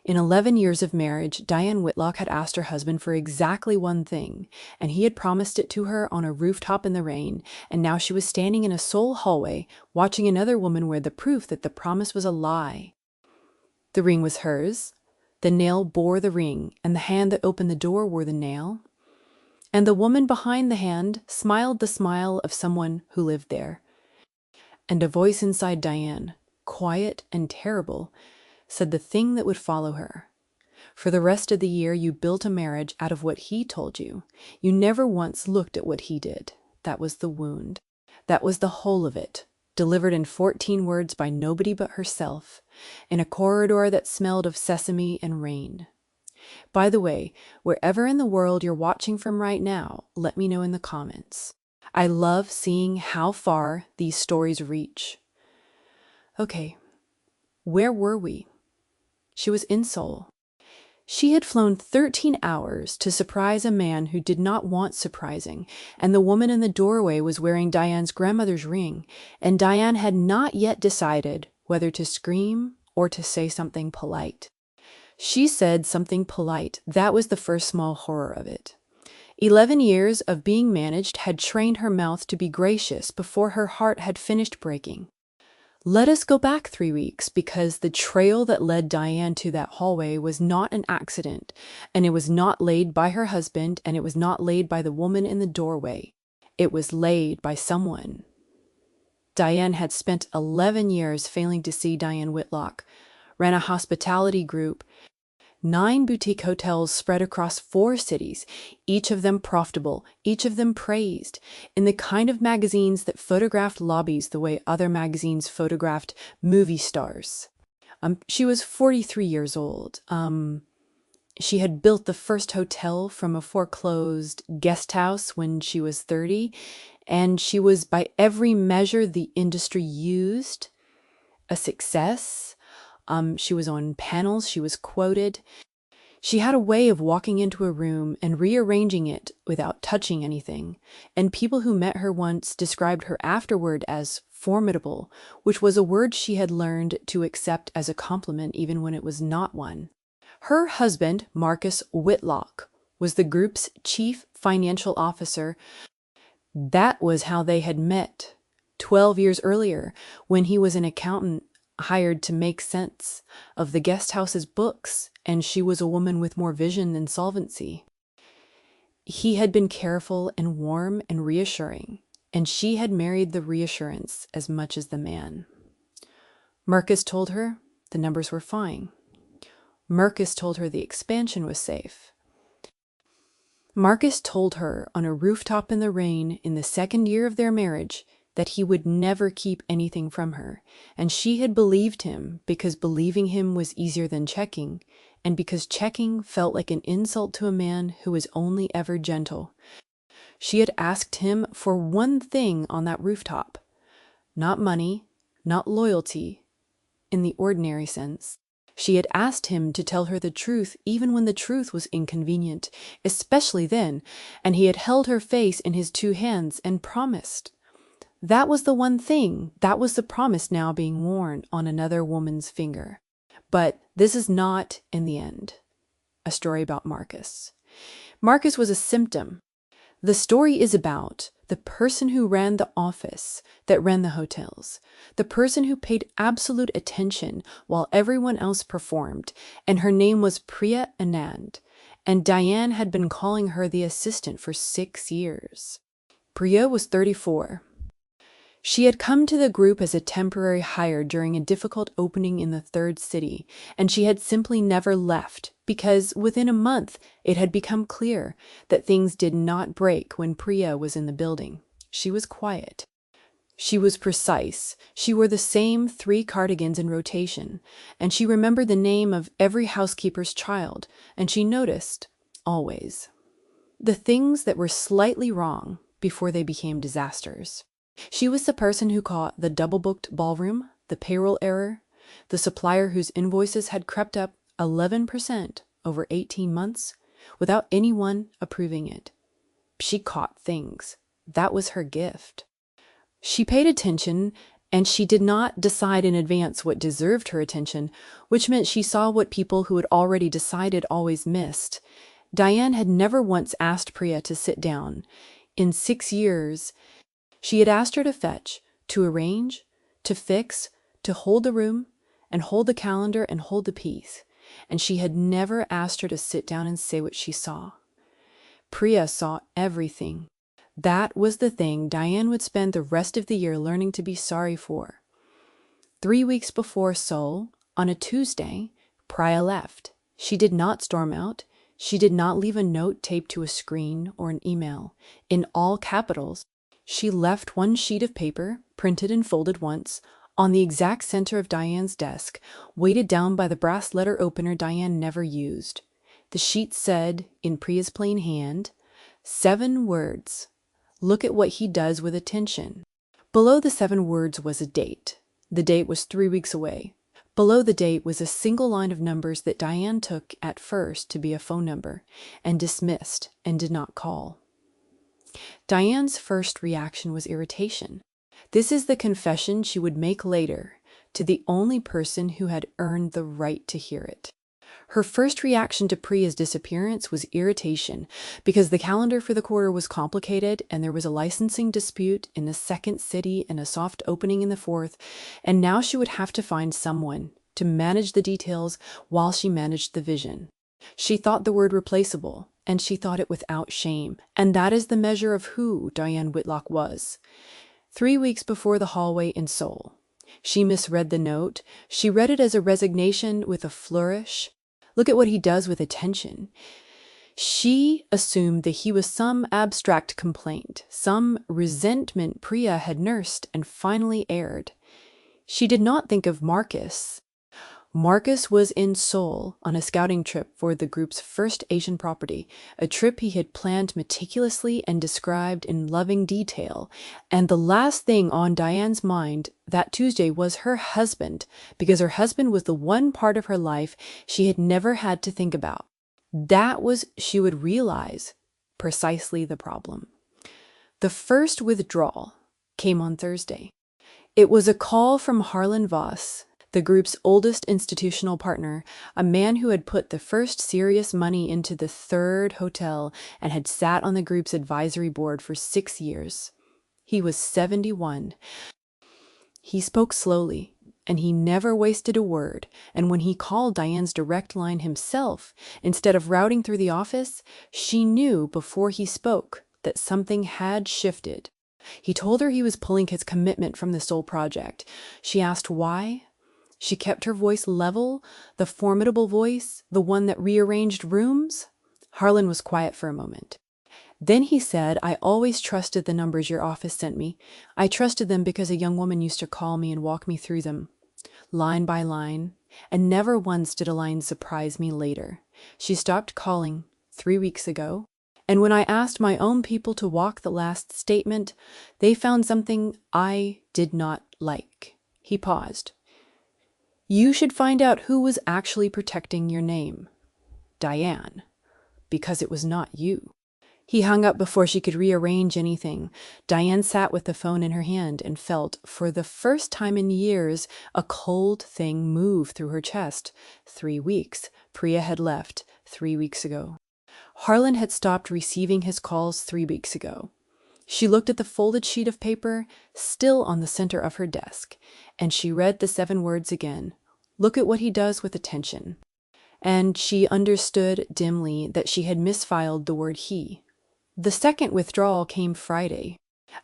In 11 years of marriage, Diane Whitlock had asked her husband for exactly one thing, and he had promised it to her on a rooftop in the rain, and now she was standing in a Seoul hallway, watching another woman wear the proof that the promise was a lie. The ring was hers, the nail bore the ring, and the hand that opened the door wore the nail. And the woman behind the hand smiled the smile of someone who lived there. And a voice inside Diane, quiet and terrible, said the thing that would follow her. For the rest of the year, you built a marriage out of what he told you. You never once looked at what he did. That was the wound. That was the whole of it, delivered in 14 words by nobody but herself, in a corridor that smelled of sesame and rain. By the way, wherever in the world you're watching from right now, let me know in the comments. I love seeing how far these stories reach. Okay, where were we? She was in Seoul. She had flown 13 hours to surprise a man who did not want surprising, and the woman in the doorway was wearing Diane's grandmother's ring, and Diane had not yet decided whether to scream or to say something polite. She said something polite. That was the first small horror of it. 11 years of being managed had trained her mouth to be gracious before her heart had finished breaking. Let us go back 3 weeks, because the trail that led Diane to that hallway was not an accident, and it was not laid by her husband, and it was not laid by the woman in the doorway. It was laid by someone. Diane had spent 11 years failing to see Diane Whitlock, ran a hospitality group, 9 boutique hotels spread across 4 cities, each of them profitable, each of them praised, in the kind of magazines that photographed lobbies the way other magazines photographed movie stars. She was 43 years old. She had built the first hotel from a foreclosed guest house when she was 30, and she was, by every measure the industry used, a success. She was on panels, she was quoted. She had a way of walking into a room and rearranging it without touching anything, and people who met her once described her afterward as formidable, which was a word she had learned to accept as a compliment even when it was not one. Her husband, Marcus Whitlock, was the group's chief financial officer. That was how they had met 12 years earlier, when he was an accountant hired to make sense of the guest house's books, and she was a woman with more vision than solvency. He had been careful and warm and reassuring, and she had married the reassurance as much as the man. Marcus told her the numbers were fine. Marcus told her the expansion was safe. Marcus told her on a rooftop in the rain in the 2nd year of their marriage that he would never keep anything from her, and she had believed him because believing him was easier than checking, and because checking felt like an insult to a man who was only ever gentle. She had asked him for one thing on that rooftop. Not money, not loyalty, in the ordinary sense. She had asked him to tell her the truth even when the truth was inconvenient, especially then, and he had held her face in his 2 hands and promised. That was the one thing, that was the promise now being worn on another woman's finger. But this is not, in the end, a story about Marcus. Marcus was a symptom. The story is about the person who ran the office that ran the hotels, the person who paid absolute attention while everyone else performed, and her name was Priya Anand, and Diane had been calling her the assistant for 6 years. Priya was 34. She had come to the group as a temporary hire during a difficult opening in the 3rd city, and she had simply never left because within a month it had become clear that things did not break when Priya was in the building. She was quiet. She was precise. She wore the same 3 cardigans in rotation, and she remembered the name of every housekeeper's child, and she noticed, always, the things that were slightly wrong before they became disasters. She was the person who caught the double-booked ballroom, the payroll error, the supplier whose invoices had crept up 11% over 18 months without anyone approving it. She caught things. That was her gift. She paid attention And she did not decide in advance what deserved her attention, which meant she saw what people who had already decided always missed. Diane had never once asked Priya to sit down. In 6 years, she had asked her to fetch, to arrange, to fix, to hold the room, and hold the calendar and hold the piece. And she had never asked her to sit down and say what she saw. Priya saw everything. That was the thing Diane would spend the rest of the year learning to be sorry for. 3 weeks before Seoul, on a Tuesday, Priya left. She did not storm out. She did not leave a note taped to a screen or an email. In all capitals, she left one sheet of paper, printed and folded once, on the exact center of Diane's desk, weighted down by the brass letter opener Diane never used. The sheet said, in Priya's plain hand, 7 words. Look at what he does with attention. Below the 7 words was a date. The date was 3 weeks away. Below the date was a single line of numbers that Diane took at first to be a phone number, and dismissed and did not call. Diane's first reaction was irritation. This is the confession she would make later to the only person who had earned the right to hear it. Her first reaction to Priya's disappearance was irritation, because the calendar for the quarter was complicated and there was a licensing dispute in the 2nd city and a soft opening in the 4th, and now she would have to find someone to manage the details while she managed the vision. She thought the word replaceable, and she thought it without shame, and that is the measure of who Diane Whitlock was. 3 weeks before the hallway in Seoul, she misread the note. She read it as a resignation with a flourish. Look at what he does with attention. She assumed that he was some abstract complaint, some resentment Priya had nursed and finally aired. She did not think of Marcus. Marcus was in Seoul on a scouting trip for the group's first Asian property, a trip he had planned meticulously and described in loving detail. And the last thing on Diane's mind that Tuesday was her husband, because her husband was the one part of her life she had never had to think about. That was, she would realize, precisely the problem. The first withdrawal came on Thursday. It was a call from Harlan Voss, the group's oldest institutional partner, a man who had put the first serious money into the 3rd hotel and had sat on the group's advisory board for 6 years. He was 71. He spoke slowly, and he never wasted a word, and when he called Diane's direct line himself, instead of routing through the office, she knew before he spoke that something had shifted. He told her he was pulling his commitment from the Seoul project. She asked why. She kept her voice level, the formidable voice, the one that rearranged rooms. Harlan was quiet for a moment. Then he said, I always trusted the numbers your office sent me. I trusted them because a young woman used to call me and walk me through them, line by line, and never once did a line surprise me later. She stopped calling 3 weeks ago, and when I asked my own people to walk the last statement, they found something I did not like. He paused. You should find out who was actually protecting your name. Diane. Because it was not you. He hung up before she could rearrange anything. Diane sat with the phone in her hand and felt, for the first time in years, a cold thing move through her chest. 3 weeks. Priya had left 3 weeks ago. Harlan had stopped receiving his calls 3 weeks ago. She looked at the folded sheet of paper, still on the center of her desk, and she read the 7 words again. Look at what he does with attention. And she understood dimly that she had misfiled the word he. The second withdrawal came Friday.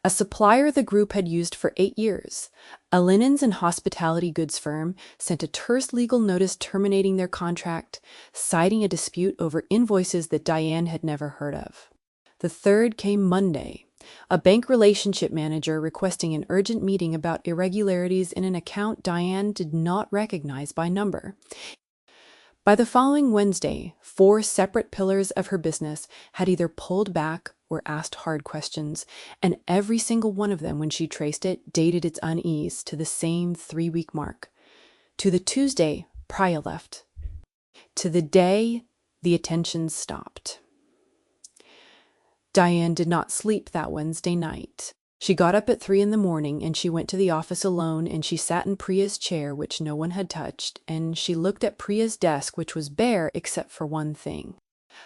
A supplier the group had used for 8 years, a linens and hospitality goods firm, sent a terse legal notice terminating their contract, citing a dispute over invoices that Diane had never heard of. The third came Monday. A bank relationship manager requesting an urgent meeting about irregularities in an account Diane did not recognize by number. By the following Wednesday, 4 separate pillars of her business had either pulled back or asked hard questions, and every single one of them, when she traced it, dated its unease to the same 3-week mark. To the Tuesday, Priya left. To the day, the attention stopped. Diane did not sleep that Wednesday night. She got up at 3 in the morning and she went to the office alone and she sat in Priya's chair, which no one had touched, and she looked at Priya's desk, which was bare except for one thing.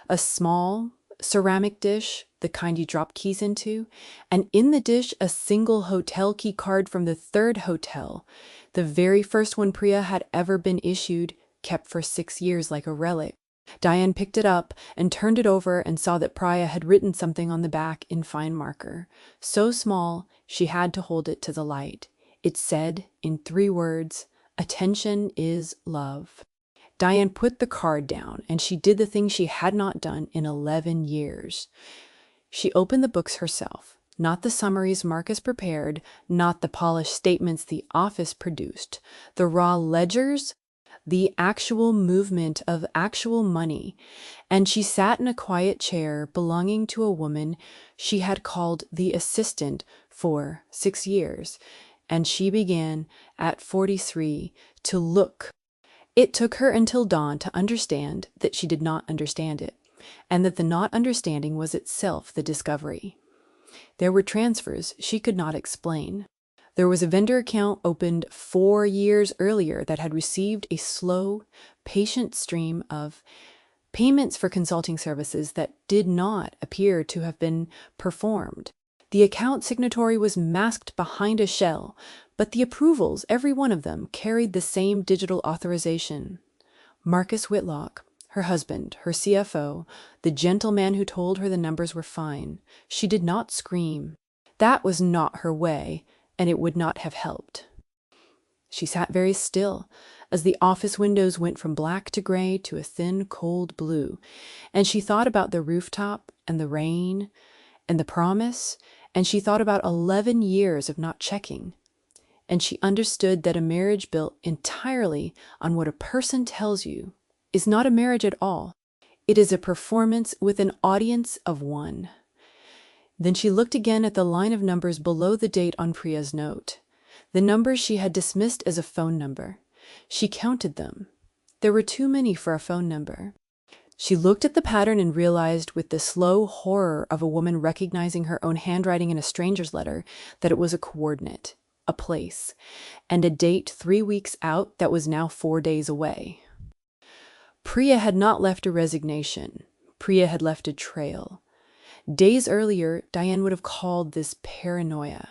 A small ceramic dish, the kind you drop keys into, and in the dish a single hotel key card from the third hotel, the very first one Priya had ever been issued, kept for 6 years like a relic. Diane picked it up and turned it over and saw that Priya had written something on the back in fine marker, so small she had to hold it to the light. It said, in 3 words, "Attention is love." Diane put the card down, and she did the thing she had not done in 11 years. She opened the books herself, not the summaries Marcus prepared, not the polished statements the office produced, the raw ledgers, the actual movement of actual money, and she sat in a quiet chair belonging to a woman she had called the assistant for 6 years, and she began, at 43, to look. It took her until dawn to understand that she did not understand it, and that the not understanding was itself the discovery. There were transfers she could not explain. There was a vendor account opened 4 years earlier that had received a slow, patient stream of payments for consulting services that did not appear to have been performed. The account signatory was masked behind a shell, but the approvals, every one of them, carried the same digital authorization. Marcus Whitlock, her husband, her CFO, the gentleman who told her the numbers were fine. She did not scream. That was not her way, and it would not have helped. She sat very still as the office windows went from black to gray to a thin, cold blue, and she thought about the rooftop and the rain and the promise, and she thought about 11 years of not checking, and she understood that a marriage built entirely on what a person tells you is not a marriage at all. It is a performance with an audience of one. Then she looked again at the line of numbers below the date on Priya's note. The numbers she had dismissed as a phone number. She counted them. There were too many for a phone number. She looked at the pattern and realized, with the slow horror of a woman recognizing her own handwriting in a stranger's letter, that it was a coordinate, a place, and a date 3 weeks out that was now 4 days away. Priya had not left a resignation. Priya had left a trail. Days earlier, Diane would have called this paranoia.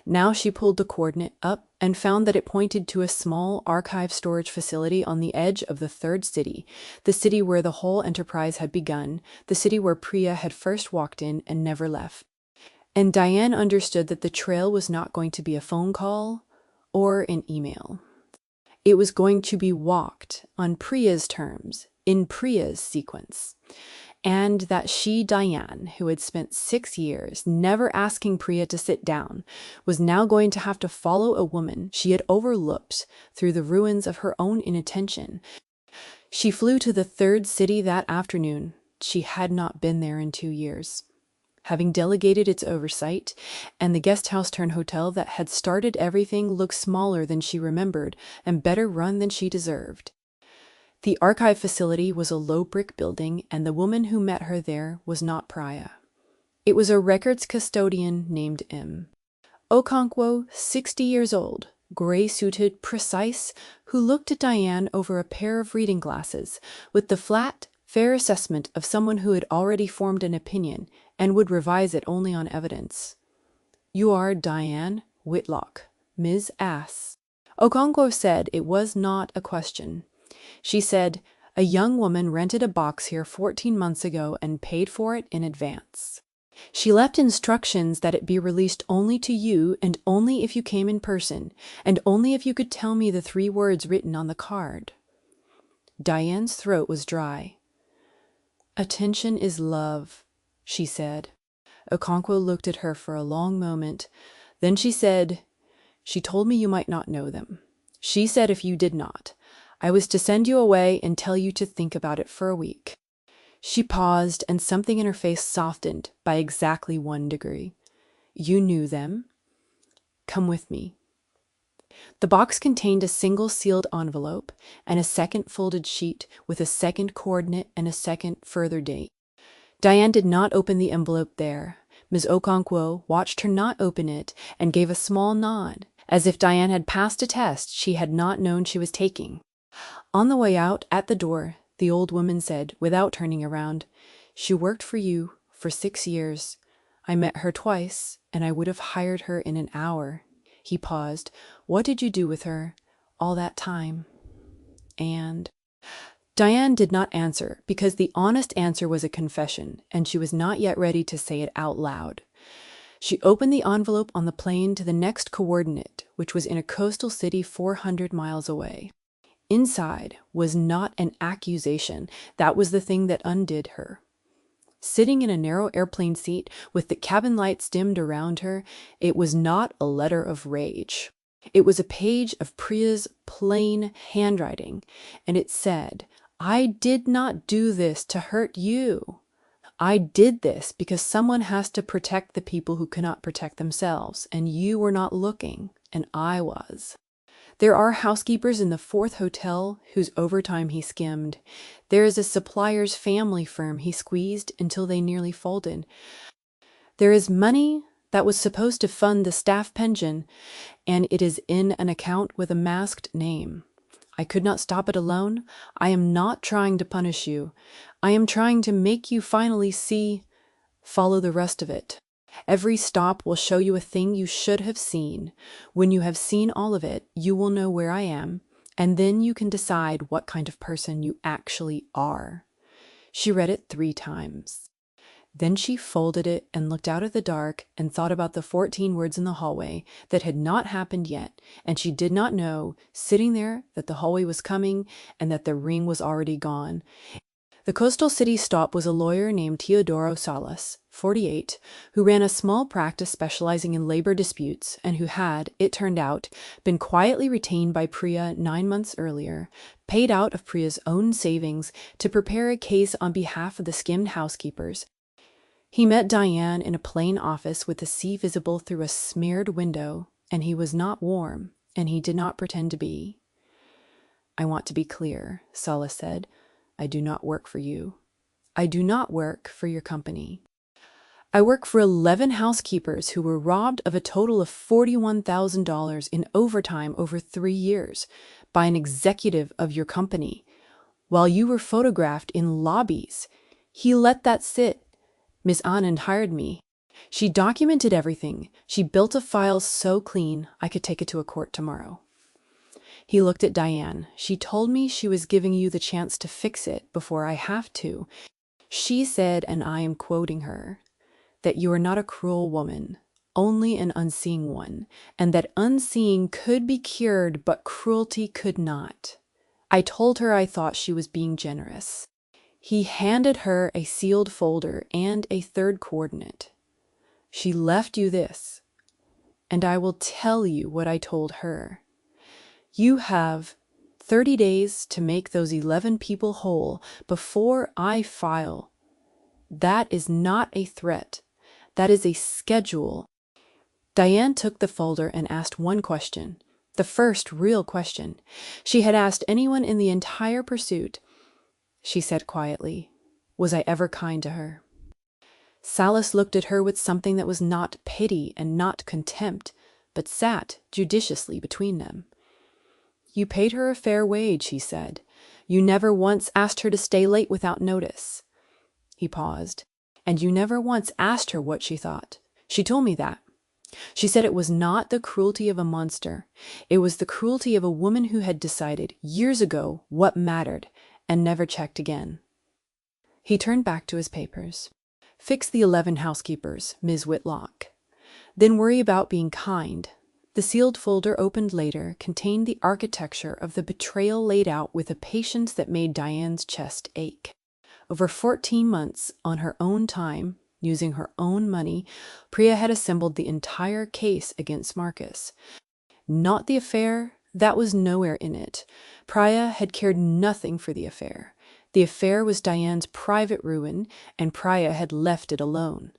Now she pulled the coordinate up and found that it pointed to a small archive storage facility on the edge of the 3rd city, the city where the whole enterprise had begun, the city where Priya had first walked in and never left. And Diane understood that the trail was not going to be a phone call or an email. It was going to be walked on Priya's terms, in Priya's sequence. And that she, Diane, who had spent 6 years never asking Priya to sit down, was now going to have to follow a woman she had overlooked through the ruins of her own inattention. She flew to the 3rd city that afternoon. She had not been there in 2 years. Having delegated its oversight, and the guest house turned hotel that had started everything looked smaller than she remembered and better run than she deserved. The archive facility was a low brick building, and the woman who met her there was not Priya. It was a records custodian named M. Okonkwo, 60 years old, gray-suited, precise, who looked at Diane over a pair of reading glasses, with the flat, fair assessment of someone who had already formed an opinion and would revise it only on evidence. "You are Diane Whitlock, Ms. Ass." Okonkwo said it was not a question. She said, "A young woman rented a box here 14 months ago and paid for it in advance. She left instructions that it be released only to you and only if you came in person, and only if you could tell me the 3 words written on the card." Diane's throat was dry. "Attention is love," she said. Okonkwo looked at her for a long moment. Then she said, "She told me you might not know them. She said if you did not, I was to send you away and tell you to think about it for a week." She paused, and something in her face softened by exactly 1 degree. "You knew them? Come with me." The box contained a single sealed envelope and a second folded sheet with a second coordinate and a second further date. Diane did not open the envelope there, Ms. Okonkwo watched her not open it and gave a small nod, as if Diane had passed a test she had not known she was taking. On the way out, at the door, the old woman said, without turning around, "She worked for you for 6 years. I met her twice, and I would have hired her in an hour." He paused. "What did you do with her all that time?" And Diane did not answer, because the honest answer was a confession, and she was not yet ready to say it out loud. She opened the envelope on the plane to the next coordinate, which was in a coastal city 400 miles away. Inside was not an accusation. That was the thing that undid her. Sitting in a narrow airplane seat with the cabin lights dimmed around her, it was not a letter of rage. It was a page of Priya's plain handwriting, and it said, "I did not do this to hurt you. I did this because someone has to protect the people who cannot protect themselves, and you were not looking, and I was. There are housekeepers in the 4th hotel whose overtime he skimmed. There is a supplier's family firm he squeezed until they nearly folded. There is money that was supposed to fund the staff pension, and it is in an account with a masked name. I could not stop it alone. I am not trying to punish you. I am trying to make you finally see. Follow the rest of it. Every stop will show you a thing you should have seen. When you have seen all of it, you will know where I am, and then you can decide what kind of person you actually are." She read it 3 times. Then she folded it and looked out at the dark and thought about the 14 words in the hallway that had not happened yet, and she did not know, sitting there, that the hallway was coming and that the ring was already gone. The coastal city stop was a lawyer named Teodoro Salas, 48, who ran a small practice specializing in labor disputes and who had, it turned out, been quietly retained by Priya 9 months earlier, paid out of Priya's own savings to prepare a case on behalf of the skimmed housekeepers. He met Diane in a plain office with the sea visible through a smeared window, and he was not warm, and he did not pretend to be. "I want to be clear," Salas said. "I do not work for you. I do not work for your company. I work for 11 housekeepers who were robbed of a total of $41,000 in overtime over 3 years by an executive of your company. While you were photographed in lobbies, he let that sit. Miss Anand hired me. She documented everything. She built a file so clean I could take it to a court tomorrow." He looked at Diane. "She told me she was giving you the chance to fix it before I have to. She said, and I am quoting her, that you are not a cruel woman, only an unseeing one, and that unseeing could be cured, but cruelty could not. I told her I thought she was being generous." He handed her a sealed folder and a 3rd coordinate. "She left you this, and I will tell you what I told her. You have 30 days to make those 11 people whole before I file. That is not a threat. That is a schedule." Diane took the folder and asked one question, the first real question she had asked anyone in the entire pursuit. She said quietly, "Was I ever kind to her?" Salas looked at her with something that was not pity and not contempt, but sat judiciously between them. "You paid her a fair wage," he said. "You never once asked her to stay late without notice." He paused. "And you never once asked her what she thought. She told me that. She said it was not the cruelty of a monster. It was the cruelty of a woman who had decided years ago what mattered and never checked again." He turned back to his papers. "Fix the 11 housekeepers, Ms. Whitlock. Then worry about being kind." The sealed folder, opened later, contained the architecture of the betrayal laid out with a patience that made Diane's chest ache. Over 14 months, on her own time, using her own money, Priya had assembled the entire case against Marcus. Not the affair, that was nowhere in it. Priya had cared nothing for the affair. The affair was Diane's private ruin, and Priya had left it alone.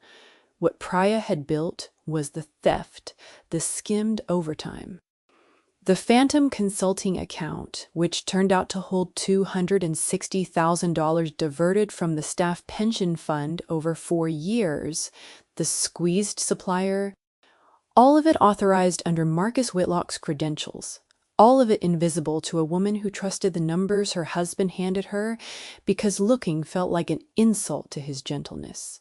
What Priya had built was the theft, the skimmed overtime. The phantom consulting account, which turned out to hold $260,000 diverted from the staff pension fund over 4 years, the squeezed supplier, all of it authorized under Marcus Whitlock's credentials, all of it invisible to a woman who trusted the numbers her husband handed her because looking felt like an insult to his gentleness.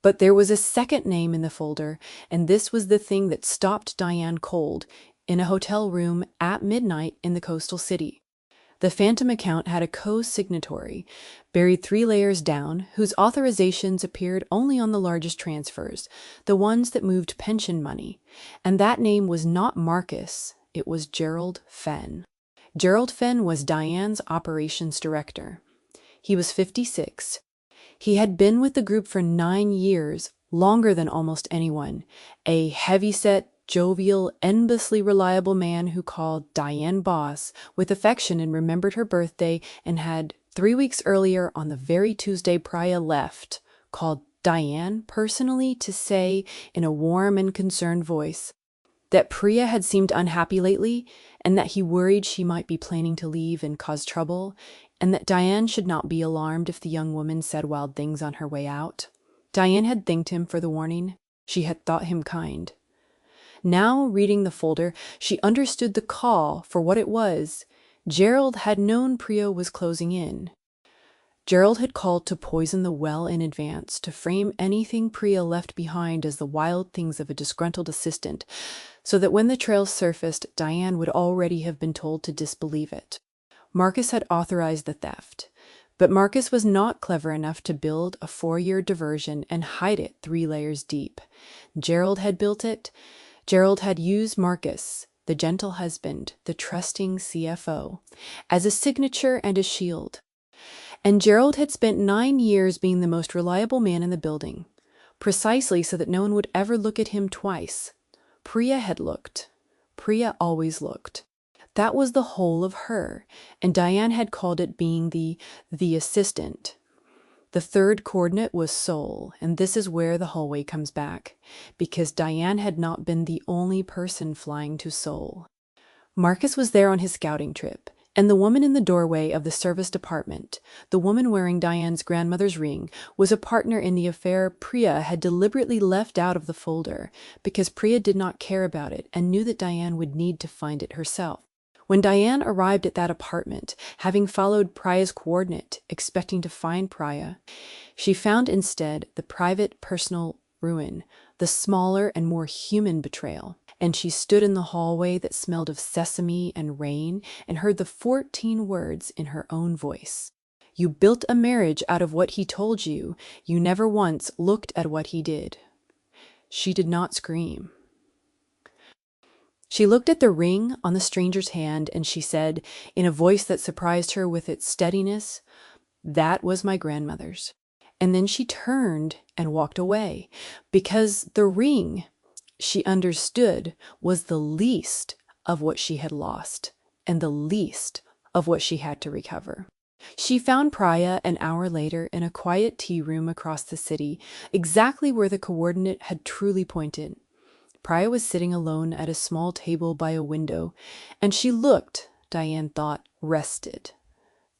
But there was a second name in the folder, and this was the thing that stopped Diane cold in a hotel room at midnight in the coastal city. The phantom account had a co-signatory, buried 3 layers down, whose authorizations appeared only on the largest transfers, the ones that moved pension money. And that name was not Marcus, it was Gerald Fenn. Gerald Fenn was Diane's operations director. He was 56. He had been with the group for 9 years, longer than almost anyone, a heavy-set, jovial, endlessly reliable man who called Diane boss with affection and remembered her birthday, and had 3 weeks earlier, on the very Tuesday Priya left, called Diane personally to say in a warm and concerned voice that Priya had seemed unhappy lately, and that he worried she might be planning to leave and cause trouble, and that Diane should not be alarmed if the young woman said wild things on her way out. Diane had thanked him for the warning. She had thought him kind. Now, reading the folder, she understood the call for what it was. Gerald had known Priya was closing in. Gerald had called to poison the well in advance, to frame anything Priya left behind as the wild things of a disgruntled assistant, so that when the trail surfaced, Diane would already have been told to disbelieve it. Marcus had authorized the theft, but Marcus was not clever enough to build a 4-year diversion and hide it 3 layers deep. Gerald had built it. Gerald had used Marcus, the gentle husband, the trusting CFO, as a signature and a shield. And Gerald had spent 9 years being the most reliable man in the building, precisely so that no one would ever look at him twice. Priya had looked. Priya always looked. That was the whole of her, and Diane had called it being the assistant. The 3rd coordinate was Seoul, and this is where the hallway comes back, because Diane had not been the only person flying to Seoul. Marcus was there on his scouting trip, and the woman in the doorway of the service department, the woman wearing Diane's grandmother's ring, was a partner in the affair Priya had deliberately left out of the folder, because Priya did not care about it and knew that Diane would need to find it herself. When Diane arrived at that apartment, having followed Priya's coordinate, expecting to find Priya, she found instead the private, personal ruin, the smaller and more human betrayal. And she stood in the hallway that smelled of sesame and rain and heard the 14 words in her own voice. You built a marriage out of what he told you. You never once looked at what he did. She did not scream. She looked at the ring on the stranger's hand, and she said, in a voice that surprised her with its steadiness, "That was my grandmother's." And then she turned and walked away, because the ring, she understood, was the least of what she had lost, and the least of what she had to recover. She found Priya an hour later in a quiet tea room across the city, exactly where the coordinate had truly pointed. Priya was sitting alone at a small table by a window, and she looked, Diane thought, rested.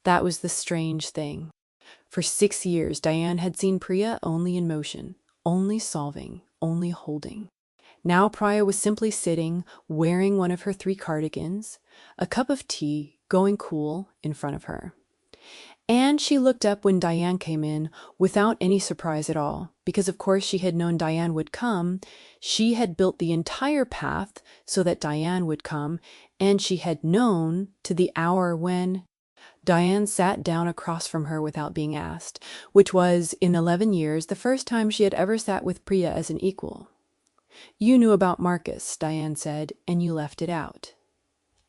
That was the strange thing. For 6 years, Diane had seen Priya only in motion, only solving, only holding. Now Priya was simply sitting, wearing one of her 3 cardigans, a cup of tea, going cool, in front of her. And she looked up when Diane came in without any surprise at all, because of course she had known Diane would come. She had built the entire path so that Diane would come, and she had known to the hour when Diane sat down across from her without being asked, which was, in 11 years, the first time she had ever sat with Priya as an equal. "You knew about Marcus," Diane said, "and you left it out."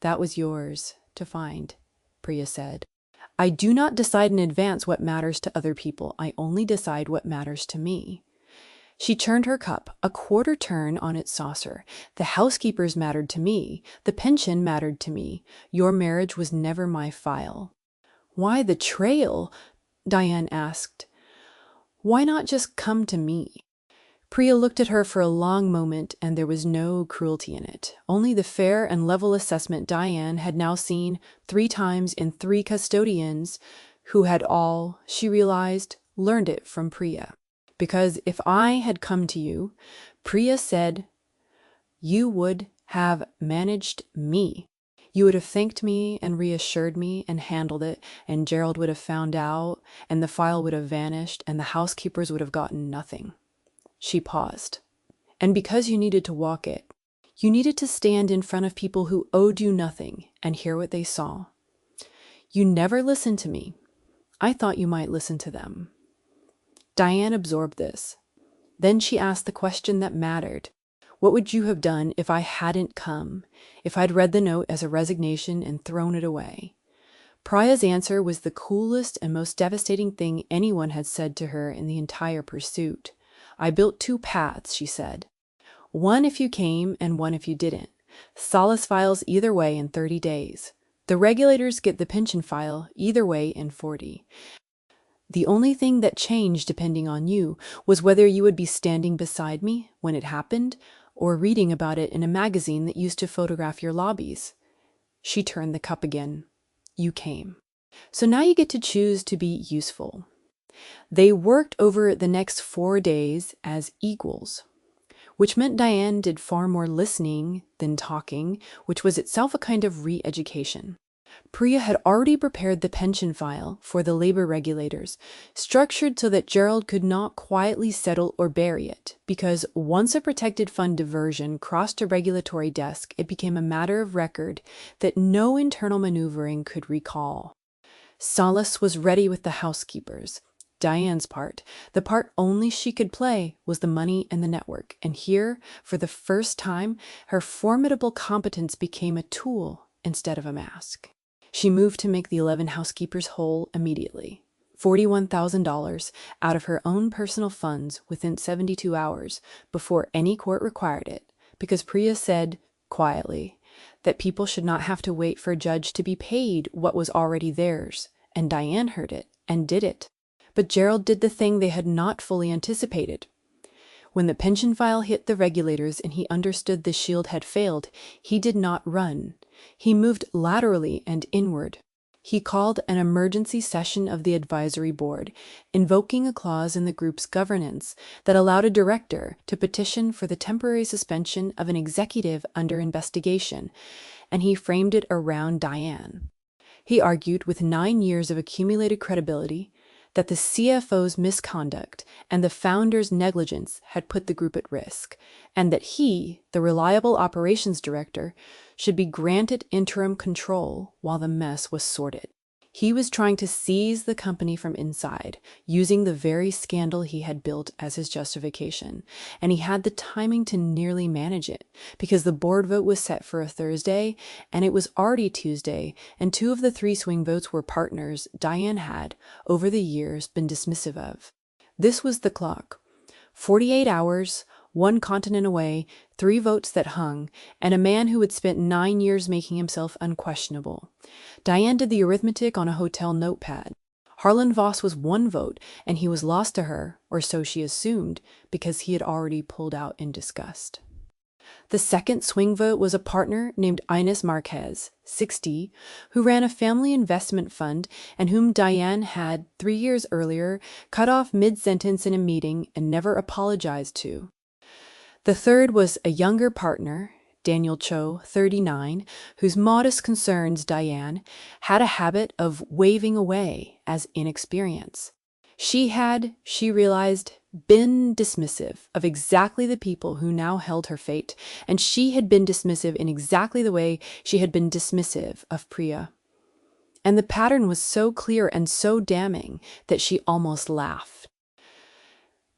"That was yours to find," Priya said. "I do not decide in advance what matters to other people. I only decide what matters to me." She turned her cup, a quarter turn on its saucer. "The housekeepers mattered to me. The pension mattered to me. Your marriage was never my file." "Why the trail?" Diane asked. "Why not just come to me?" Priya looked at her for a long moment, and there was no cruelty in it, only the fair and level assessment Diane had now seen 3 times in 3 custodians, who had all, she realized, learned it from Priya. because if I had come to you, Priya said, you would have managed me. You would have thanked me and reassured me and handled it, and Gerald would have found out, and the file would have vanished, and the housekeepers would have gotten nothing. She paused. And because you needed to walk it, you needed to stand in front of people who owed you nothing and hear what they saw. You never listened to me. I thought you might listen to them. Diane absorbed this. Then she asked the question that mattered. What would you have done if I hadn't come, if I'd read the note as a resignation and thrown it away? Priya's answer was the coolest and most devastating thing anyone had said to her in the entire pursuit. I built 2 paths, she said. One if you came and one if you didn't. Solace files either way in 30 days. The regulators get the pension file either way in 40. The only thing that changed depending on you was whether you would be standing beside me when it happened or reading about it in a magazine that used to photograph your lobbies. She turned the cup again. You came. So now you get to choose to be useful. They worked over the next 4 days as equals, which meant Diane did far more listening than talking, which was itself a kind of re-education. Priya had already prepared the pension file for the labor regulators, structured so that Gerald could not quietly settle or bury it, because once a protected fund diversion crossed a regulatory desk, it became a matter of record that no internal maneuvering could recall. Solace was ready with the housekeepers. Diane's part, the part only she could play, was the money and the network, and here, for the first time, her formidable competence became a tool instead of a mask. She moved to make the 11 housekeepers whole immediately. $41,000 out of her own personal funds within 72 hours before any court required it, because Priya said, quietly, that people should not have to wait for a judge to be paid what was already theirs, and Diane heard it and did it. But Gerald did the thing they had not fully anticipated. When the pension file hit the regulators and he understood the shield had failed, he did not run. He moved laterally and inward. He called an emergency session of the advisory board, invoking a clause in the group's governance that allowed a director to petition for the temporary suspension of an executive under investigation, and he framed it around Diane. He argued, with 9 years of accumulated credibility, that the CFO's misconduct and the founder's negligence had put the group at risk, and that he, the reliable operations director, should be granted interim control while the mess was sorted. He was trying to seize the company from inside, using the very scandal he had built as his justification, and he had the timing to nearly manage it, because the board vote was set for a Thursday, and it was already Tuesday, and 2 of the 3 swing votes were partners Diane had, over the years, been dismissive of. This was the clock. 48 hours, 1 continent away, 3 votes that hung, and a man who had spent 9 years making himself unquestionable. Diane did the arithmetic on a hotel notepad. Harlan Voss was 1 vote, and he was lost to her, or so she assumed, because he had already pulled out in disgust. The second swing vote was a partner named Ines Marquez, 60, who ran a family investment fund and whom Diane had, 3 years earlier, cut off mid-sentence in a meeting and never apologized to. The third was a younger partner, Daniel Cho, 39, whose modest concerns, Diane, had a habit of waving away as inexperience. She had, she realized, been dismissive of exactly the people who now held her fate, and she had been dismissive in exactly the way she had been dismissive of Priya. And the pattern was so clear and so damning that she almost laughed.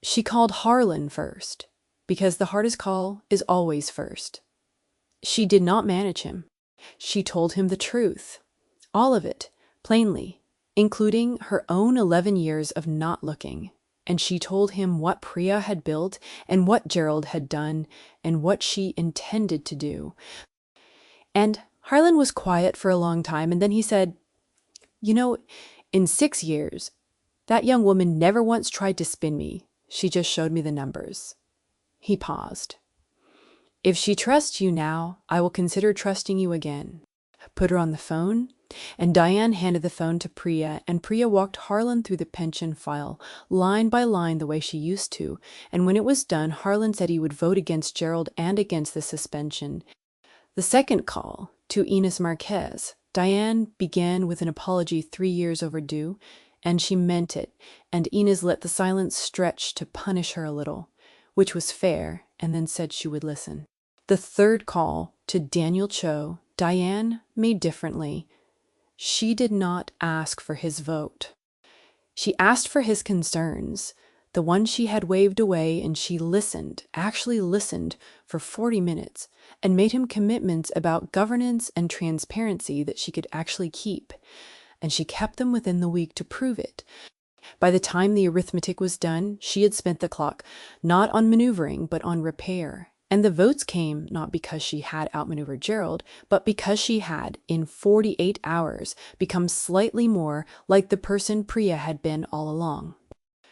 She called Harlan first, because the hardest call is always first. She did not manage him. She told him the truth, all of it, plainly, including her own 11 years of not looking. And she told him what Priya had built and what Gerald had done and what she intended to do. And Harlan was quiet for a long time, and then he said, "You know, in 6 years, that young woman never once tried to spin me. She just showed me the numbers." He paused. "If she trusts you now, I will consider trusting you again. Put her on the phone, And Diane handed the phone to Priya, and Priya walked Harlan through the pension file, line by line the way she used to. And when it was done, Harlan said he would vote against Gerald and against the suspension. The second call, to Inez Marquez, Diane began with an apology 3 years overdue, and she meant it, and Inez let the silence stretch to punish her a little, which was fair, and then said she would listen. The third call, to Daniel Cho, Diane made differently. She did not ask for his vote. She asked for his concerns, the ones she had waved away, and she listened, actually listened, for 40 minutes, and made him commitments about governance and transparency that she could actually keep. And she kept them within the week to prove it. By the time the arithmetic was done, she had spent the clock not on maneuvering, but on repair. And the votes came not because she had outmaneuvered Gerald, but because she had, in 48 hours, become slightly more like the person Priya had been all along.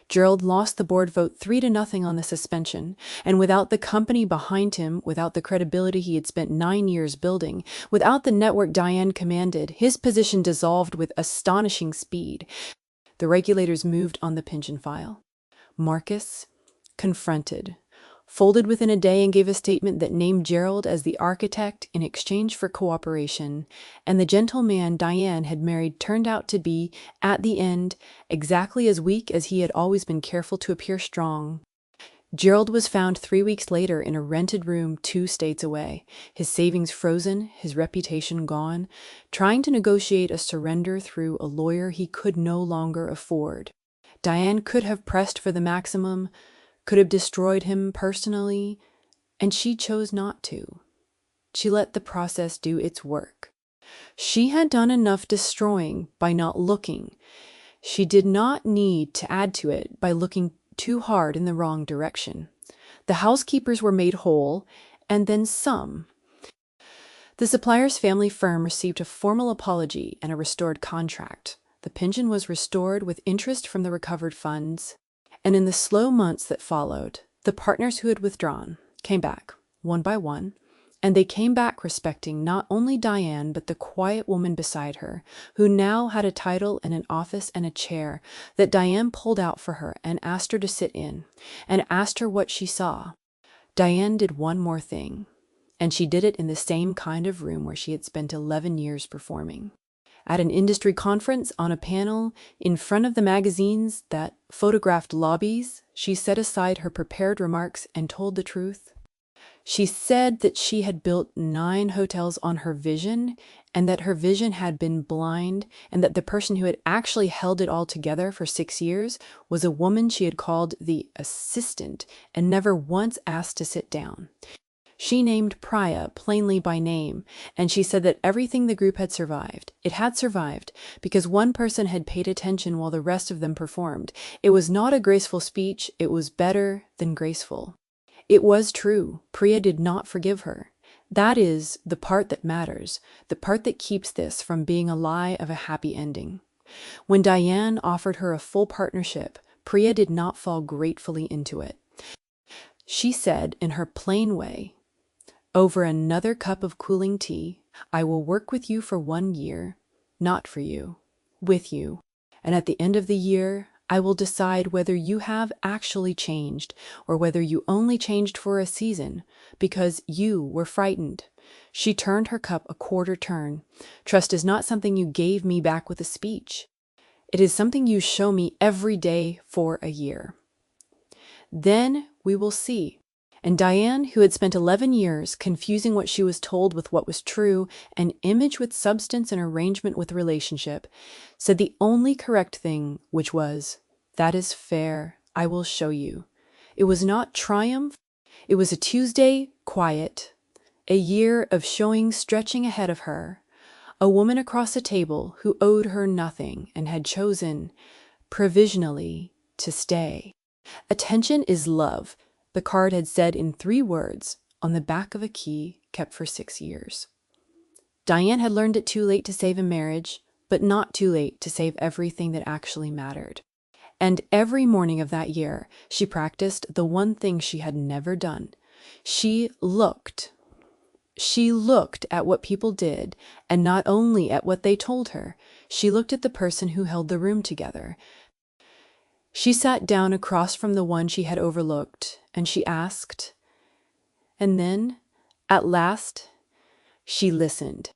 Gerald lost the board vote 3-0 on the suspension, and without the company behind him, without the credibility he had spent 9 years building, without the network Diane commanded, his position dissolved with astonishing speed. The regulators moved on the pension file. Marcus confronted, folded within a day, and gave a statement that named Gerald as the architect in exchange for cooperation, and the gentleman Diane had married turned out to be, at the end, exactly as weak as he had always been careful to appear strong. Gerald was found 3 weeks later in a rented room 2 states away, his savings frozen, his reputation gone, trying to negotiate a surrender through a lawyer he could no longer afford. Diane could have pressed for the maximum, could have destroyed him personally, and she chose not to. She let the process do its work. She had done enough destroying by not looking. She did not need to add to it by looking too hard in the wrong direction. The housekeepers were made whole, and then some. The supplier's family firm received a formal apology and a restored contract. The pension was restored with interest from the recovered funds. And in the slow months that followed, the partners who had withdrawn came back, one by one, and they came back respecting not only Diane, but the quiet woman beside her, who now had a title and an office and a chair that Diane pulled out for her and asked her to sit in, and asked her what she saw. Diane did one more thing, and she did it in the same kind of room where she had spent 11 years performing. At an industry conference, on a panel, in front of the magazines that photographed lobbies, she set aside her prepared remarks and told the truth. She said that she had built 9 hotels on her vision, and that her vision had been blind, and that the person who had actually held it all together for 6 years was a woman she had called the assistant and never once asked to sit down. She named Priya plainly by name, and she said that everything the group had survived. It had survived because one person had paid attention while the rest of them performed. It was not a graceful speech, it was better than graceful. It was true. Priya did not forgive her. That is the part that matters, the part that keeps this from being a lie of a happy ending. When Diane offered her a full partnership, Priya did not fall gratefully into it. She said in her plain way, "Over another cup of cooling tea, I will work with you for 1 year, not for you, with you. And at the end of the year, I will decide whether you have actually changed or whether you only changed for a season because you were frightened." She turned her cup a quarter turn. Trust is not something you gave me back with a speech. It is something you show me every day for a year. Then we will see. And Diane, who had spent 11 years confusing what she was told with what was true, and image with substance and arrangement with relationship, said the only correct thing, which was, "That is fair, I will show you." It was not triumph, it was a Tuesday quiet, a year of showing stretching ahead of her, a woman across a table who owed her nothing and had chosen, provisionally, to stay. Attention is love, the card had said in 3 words on the back of a key kept for 6 years. Diane had learned it too late to save a marriage, but not too late to save everything that actually mattered. And every morning of that year, she practiced the one thing she had never done. She looked She looked at what people did, and not only at what they told her. She looked at the person who held the room together. She sat down across from the one she had overlooked, and she asked. And then, at last, she listened.